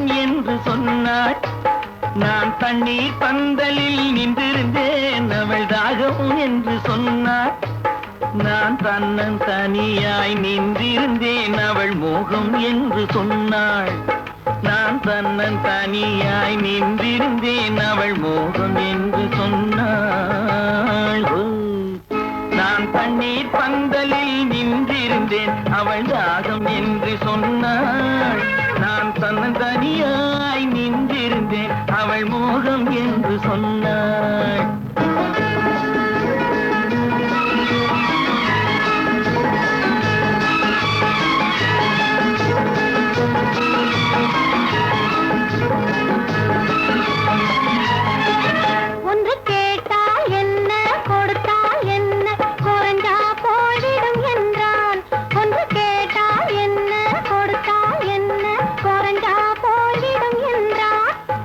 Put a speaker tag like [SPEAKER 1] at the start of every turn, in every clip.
[SPEAKER 1] மோகம் என்று சொன்னாள். நான் தண்ணீர் பந்தலில் நின்றிருந்தேன், அவள் தாகம் என்று சொன்னாள். நான் தன்னன் தனியாய் நின்றிருந்தேன், அவள் மோகம் என்று சொன்னாள். நான் தன்னன் தனியாய் நின்றிருந்தேன், அவள் மோகம் என்று சொன்னாள். நான் தண்ணீர் பந்தலில் நின்றிருந்தேன், அவள் தாகம் என்று சொன்னாள். நான் தன்னன் தனியாய் நின்றிருந்தேன், அவள் மோகம் என்று சொன்னாள்.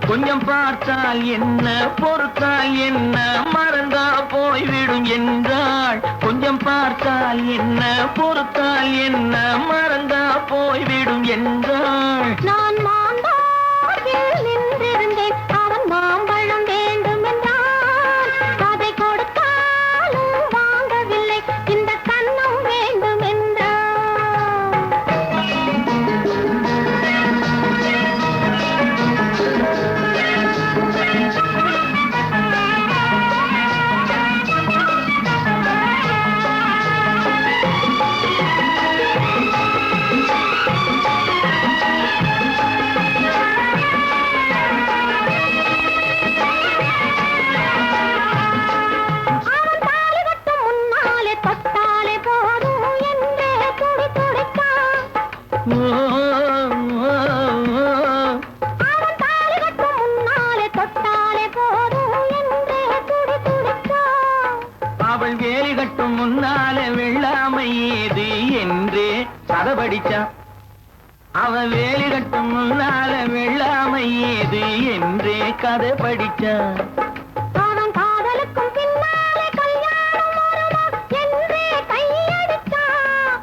[SPEAKER 1] கொஞ்சம் பார்த்தால் என்ன, பொறுத்தால் என்ன, மறந்தா போய்விடும் என்றாள். கொஞ்சம் பார்த்தால் என்ன, பொறுத்தால் என்ன, மறந்தா போய்விடும் என்றாள்.
[SPEAKER 2] நான் மாம்பழத்தில் நின்றிருந்தேன், அவன் மாம்பழம் வேண்டும் என்றான். அதை கொடுத்தாலும் வாங்கவில்லை, இந்த கன்னம் வேண்டும் என்றான்.
[SPEAKER 1] அவள் வேலி கட்டும் முன்னாலே வெள்ளாமை ஏது என்றே கதை படிச்சான். அவள் வேலி கட்டும் முன்னாலே வெள்ளாமை ஏது என்றே கதை படிச்சான்.
[SPEAKER 2] அவன் காதலுக்கும் பின்னாலே கல்யாணம் வருமா என்றே கையடிச்சான்.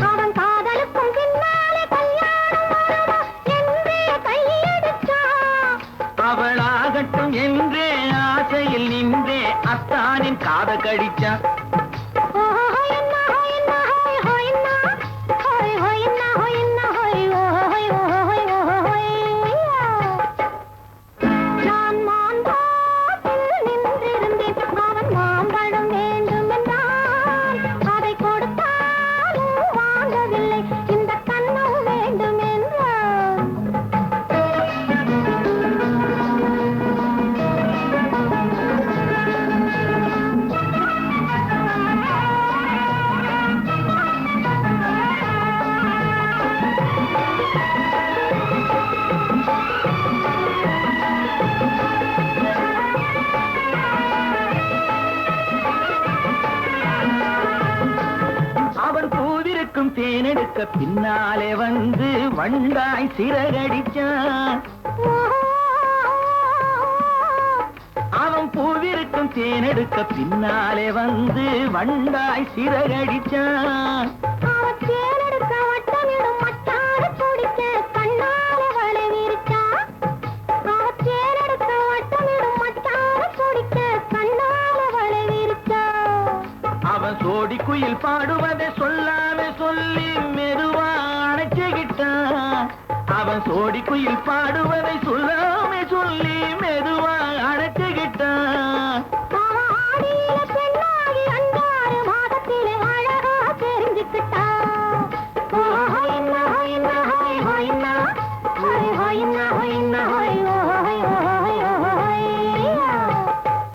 [SPEAKER 2] அவன் காதலுக்கும் பின்னாலே கல்யாணம் வருமா என்றே கையடிச்சான்.
[SPEAKER 1] அவளாகட்டும் என்றே ஆசையில் நின்றே அத்தானின் காத கடிச்சான்.
[SPEAKER 2] நான் மாம்பழத்தில் நின்றிருந்தேன், அவன் மாம்பழம் வேண்டும் என்றான். அதை கொடுத்தாலும் வாங்கவில்லை, இந்த கன்னம் வேண்டும் என்றான்.
[SPEAKER 1] அவன் பூவிருக்கும் தேனெடுக்க பின்னாலே வந்து வண்டாய் சிறகடிச்சான். அவன் பூவிருக்கும் தேனெடுக்க பின்னாலே வந்து வண்டாய் சிறகடிச்சான்.
[SPEAKER 2] அவன் தேனெடுக்க வட்டமிடும் மட்டார குடிக்க கண்ணாலே வலை விரிச்சான். அவன் தேனெடுக்க வட்டமிடும் மட்டார குடிக்க கண்ணாலே வலை விரிச்சான்.
[SPEAKER 1] அவன் சோடி குயில் பாடுவதை சொல்லாமே சொல்லி மெதுவா அணைச்சுகிட்டான். அவன் சோடி குயில் பாடுவதை